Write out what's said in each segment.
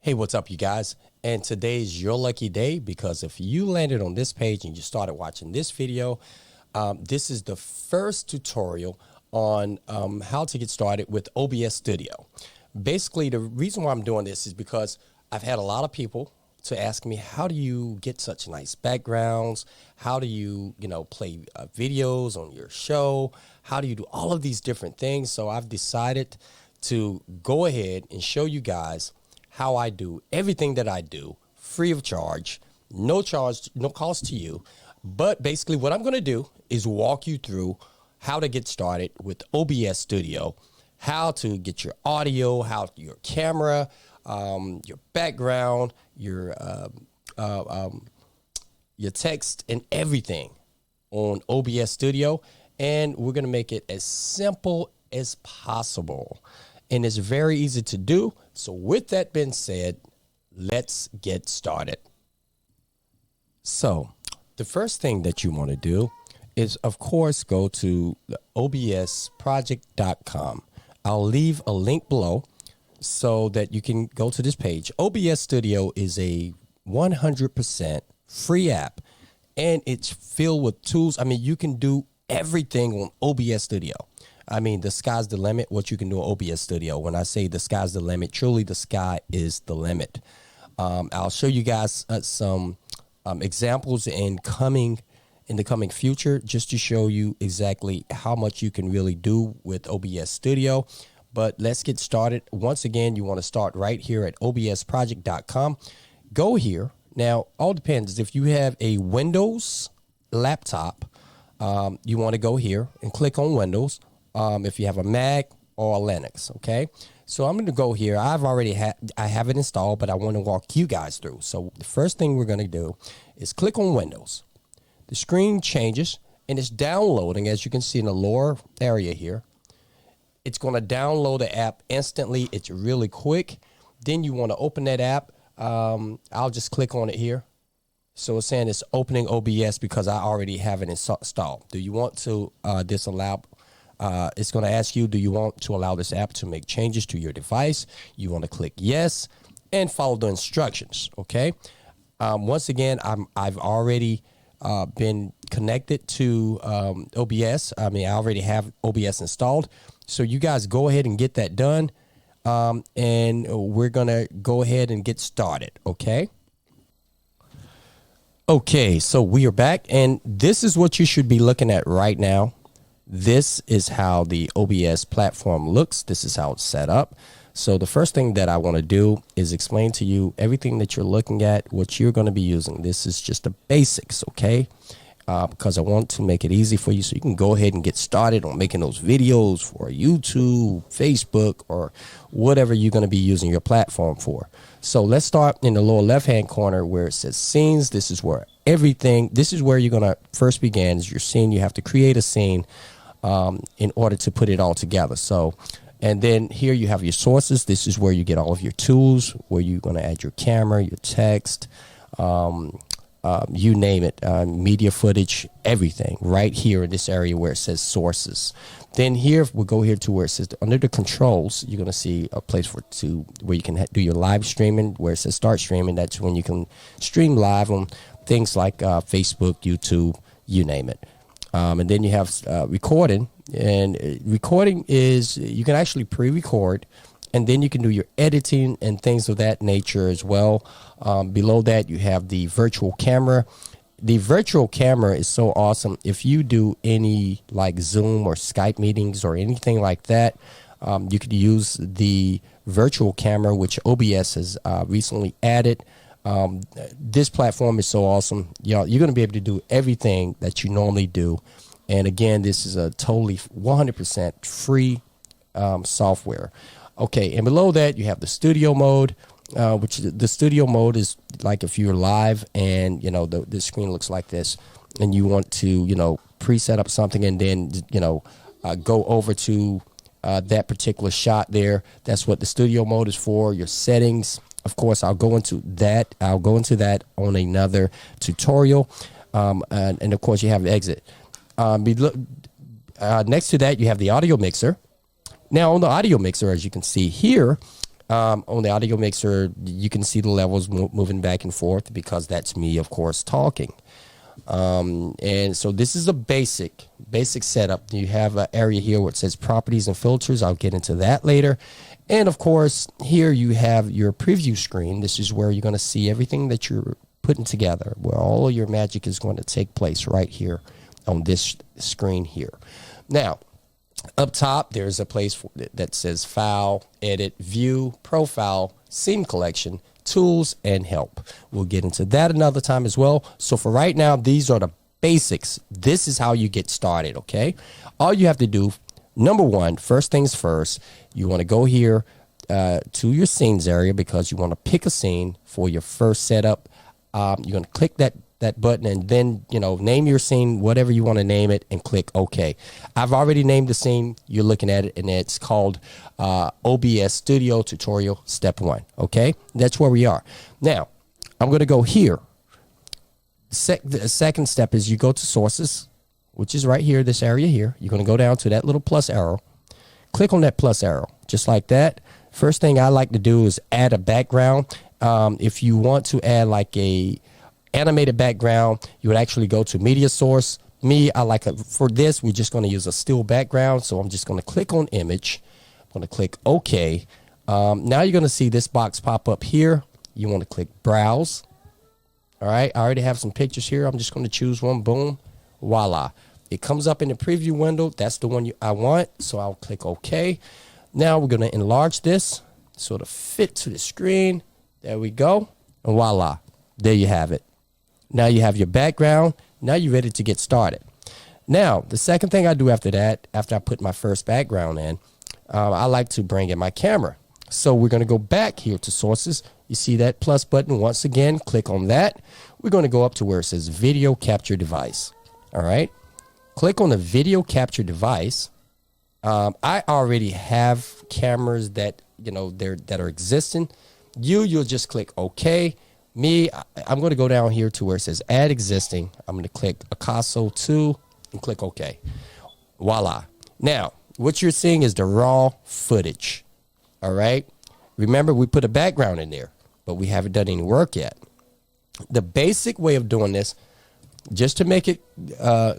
Hey, what's up, you guys? And today's your lucky day because if you landed on this page and you started watching this video, this is the first tutorial on how to get started with OBS Studio. Basically, the reason why I'm doing this is because I've had a lot of people to ask me, how do you get such nice backgrounds? How do you, play videos on your show? How do you do all of these different things? So I've decided to go ahead and show you guys how I do everything that I do free of charge, no cost to you. But basically what I'm going to do is walk you through how to get started with OBS Studio, how to get your audio, how your camera, your background, your text and everything on OBS Studio. And we're going to make it as simple as possible. And it's very easy to do. So with that being said, let's get started. So the first thing that you want to do is, of course, go to the obsproject.com. I'll leave a link below so that you can go to this page. OBS Studio is a 100% free app, and it's filled with tools. I mean, you can do everything on OBS Studio. I mean, the sky's the limit, what you can do in OBS Studio. When I say the sky's the limit, truly the sky is the limit. I'll show you guys some examples in the coming future, just to show you exactly how much you can really do with OBS Studio. But let's get started. Once again, you want to start right here at obsproject.com. Go here. Now, all depends. If you have a Windows laptop, you want to go here and click on Windows. If you have a Mac or a Linux, okay? So I'm going to go here. I have it installed, but I want to walk you guys through. So the first thing we're going to do is click on Windows. The screen changes, and it's downloading, as you can see in the lower area here. It's going to download the app instantly. It's really quick. Then you want to open that app. I'll just click on it here. So it's saying it's opening OBS because I already have it installed. Do you want to disallow? It's going to ask you, do you want to allow this app to make changes to your device? You want to click yes and follow the instructions. Okay. Once again, I've already been connected to OBS. I mean, I already have OBS installed. So you guys go ahead and get that done. And we're going to go ahead and get started. Okay. Okay, so we are back, and this is what you should be looking at right now. This is how the OBS platform looks. This is how it's set up. So the first thing that I want to do is explain to you everything that you're looking at, what you're going to be using. This is just the basics, okay? Because I want to make it easy for you so you can go ahead and get started on making those videos for YouTube, Facebook, or whatever you're going to be using your platform for. So let's start in the lower left-hand corner where it says scenes. This is where this is where you're going to first begin is your scene. You have to create a scene in order to put it all together. So, and then here you have your sources. This is where you get all of your tools, where you're going to add your camera, your text, you name it, media footage, everything right here in this area where it says sources. Then here, we'll go here to where it says under the controls, you're going to see a place where you can do your live streaming, where it says start streaming. That's when you can stream live on things like Facebook, YouTube, you name it. And then you have recording, and recording is you can actually pre-record, and then you can do your editing and things of that nature as well. Below that, you have the virtual camera. The virtual camera is so awesome. If you do any like Zoom or Skype meetings or anything like that, you could use the virtual camera, which OBS has recently added. This platform is so awesome. You're going to be able to do everything that you normally do. And again, this is a totally 100% free software. Okay, and below that, you have the studio mode, which the studio mode is like if you're live and, the screen looks like this and you want to, preset up something and then, go over to that particular shot there. That's what the studio mode is for, your settings. Of course, I'll go into that on another tutorial. And of course, you have the exit. Next to that, you have the audio mixer. Now, on the audio mixer, as you can see here, On the audio mixer, you can see the levels moving back and forth because that's me, of course, talking. And so this is a basic setup. You have an area here where it says properties and filters. I'll get into that later. And of course, here you have your preview screen. This is where you're going to see everything that you're putting together, where all of your magic is going to take place right here on this screen here. Now, up top, there's a place that says File, Edit, View, Profile, Scene Collection, Tools, and Help. We'll get into that another time as well. So for right now, these are the basics. This is how you get started, okay? All you have to do, number one, first things first, you want to go here to your scenes area because you want to pick a scene for your first setup. You're going to click that button and then, name your scene, whatever you want to name it, and click OK. I've already named the scene. You're looking at it, and it's called OBS Studio Tutorial Step 1. Okay, that's where we are. Now, I'm going to go here. The second step is you go to Sources, which is right here, this area here. You're going to go down to that little plus arrow. Click on that plus arrow, just like that. First thing I like to do is add a background. If you want to add like a animated background, you would actually go to media source. For this, we're just going to use a still background. So I'm just going to click on image. I'm going to click OK. Now you're going to see this box pop up here. You want to click browse. All right. I already have some pictures here. I'm just going to choose one. Boom. Voila. It comes up in the preview window. That's the one I want. So I'll click OK. Now we're going to enlarge this so it'll fit to the screen. There we go. And voila. There you have it. Now you have your background. Now you're ready to get started. Now, the second thing I do after that, after I put my first background in, I like to bring in my camera. So we're going to go back here to Sources. You see that plus button once again. Click on that. We're going to go up to where it says Video Capture Device. All right. Click on the Video Capture Device. I already have cameras that, that are existing. You'll just click OK. I'm going to go down here to where it says Add Existing. I'm going to click Akaso 2 and click OK. Voila. Now, what you're seeing is the raw footage. All right. Remember, we put a background in there, but we haven't done any work yet. The basic way of doing this, just to make it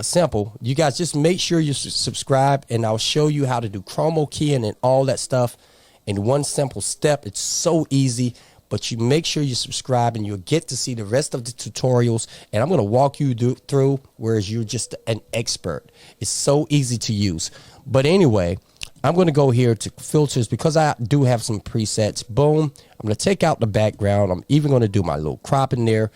simple, you guys just make sure you subscribe, and I'll show you how to do chroma keying and all that stuff in one simple step. It's so easy. But you make sure you subscribe and you'll get to see the rest of the tutorials. And I'm going to walk you through, whereas you're just an expert. It's so easy to use. But anyway, I'm going to go here to filters because I do have some presets. Boom. I'm going to take out the background. I'm even going to do my little crop in there.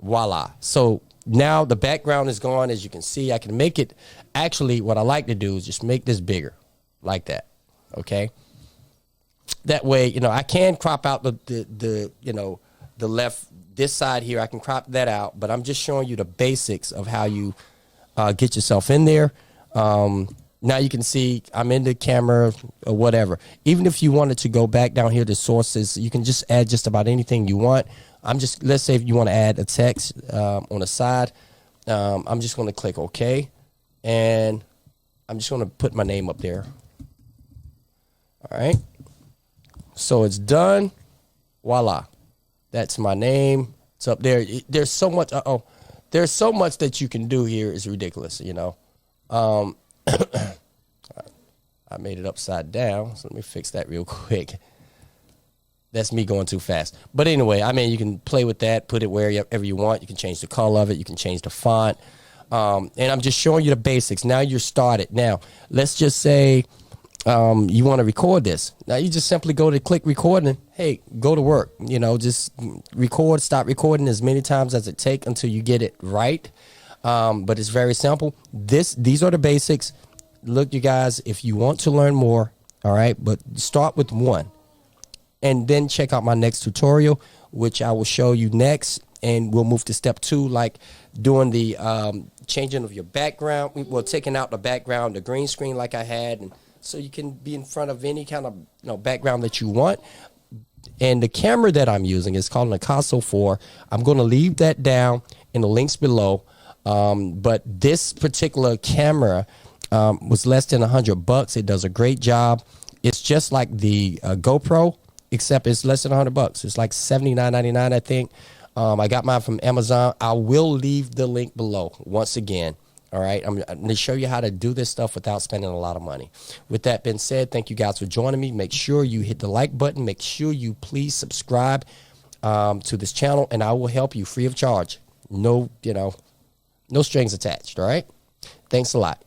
Voila. So now the background is gone. As you can see, I can make it. Actually, what I like to do is just make this bigger like that. Okay. That way, I can crop out the left, this side here. I can crop that out, but I'm just showing you the basics of how you get yourself in there. Now you can see I'm in the camera or whatever. Even if you wanted to go back down here to Sources, you can just add just about anything you want. Let's say if you want to add a text on the side, I'm just going to click OK, and I'm just going to put my name up there. All right. So it's done. Voila. That's my name. It's up there. There's so much. There's so much that you can do here. It's ridiculous, I made it upside down. So let me fix that real quick. That's me going too fast. But anyway, you can play with that, put it wherever you want. You can change the color of it. You can change the font. And I'm just showing you the basics. Now you're started. Now, let's just say you want to record this. Now you just simply go to click recording. Hey, go to work. Just record, stop recording as many times as it takes until you get it right. But it's very simple. These are the basics. Look, you guys, if you want to learn more, all right, but start with one. And then check out my next tutorial, which I will show you next. And we'll move to step 2, like doing the changing of your background. Well, taking out the background, the green screen like I had, and so you can be in front of any kind of background that you want. And the camera that I'm using is called an Akaso 4. I'm going to leave that down in the links below. But this particular camera was less than $100. It does a great job. It's just like the GoPro, except it's less than $100. It's like $79.99, I think. I got mine from Amazon. I will leave the link below once again. All right, I'm going to show you how to do this stuff without spending a lot of money. With that being said, thank you guys for joining me. Make sure you hit the like button. Make sure you please subscribe to this channel, and I will help you free of charge. No, no strings attached. All right. Thanks a lot.